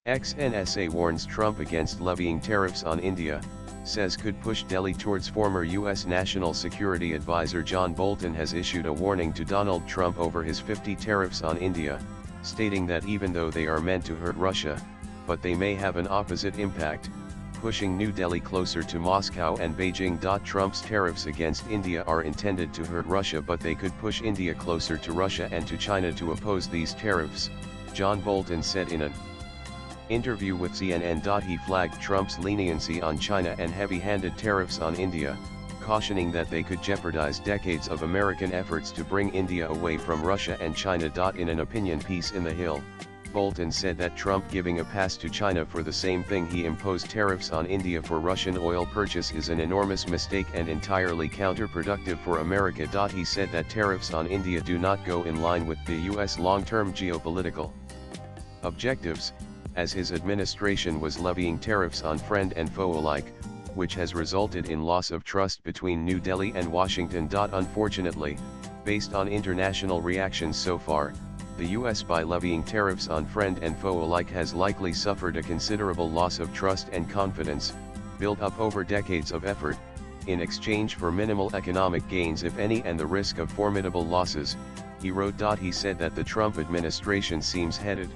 ExNSA warns Trump against levying tariffs on India, says could push Delhi towards former U.S. National Security Advisor John Bolton has issued a warning to Donald Trump over his 50 tariffs on India, stating that even though they are meant to hurt Russia, but they may have an opposite impact, pushing New Delhi closer to Moscow and Beijing. Trump's tariffs against India are intended to hurt Russia, but they could push India closer to Russia and to China to oppose these tariffs, John Bolton said in an interview with CNN. He flagged Trump's leniency on China and heavy-handed tariffs on India, cautioning that they could jeopardize decades of American efforts to bring India away from Russia and China. In an opinion piece in The Hill, Bolton said that Trump giving a pass to China for the same thing he imposed tariffs on India for Russian oil purchase is an enormous mistake and entirely counterproductive for America. He said that tariffs on India do not go in line with the U.S. long-term geopolitical objectives, as his administration was levying tariffs on friend and foe alike, which has resulted in loss of trust between New Delhi and Washington. Unfortunately, based on international reactions so far, the US by levying tariffs on friend and foe alike has likely suffered a considerable loss of trust and confidence, built up over decades of effort, in exchange for minimal economic gains if any and the risk of formidable losses, he wrote. He said that the Trump administration seems headed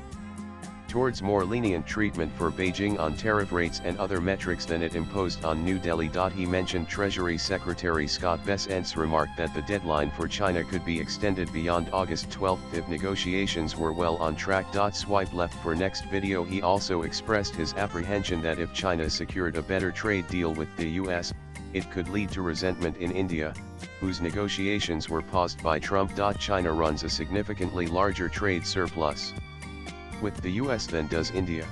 towards more lenient treatment for Beijing on tariff rates and other metrics than it imposed on New Delhi. He mentioned Treasury Secretary Scott Bessent's remark that the deadline for China could be extended beyond August 12 if negotiations were well on track. Swipe left for next video. He also expressed his apprehension that if China secured a better trade deal with the US, it could lead to resentment in India, whose negotiations were paused by Trump. China runs a significantly larger trade surplus with the US than does India.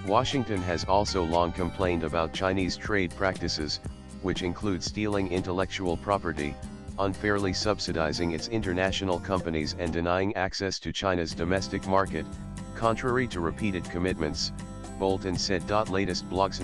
Washington has also long complained about Chinese trade practices, which include stealing intellectual property, unfairly subsidizing its international companies and denying access to China's domestic market, contrary to repeated commitments, Bolton said. Latest blogs.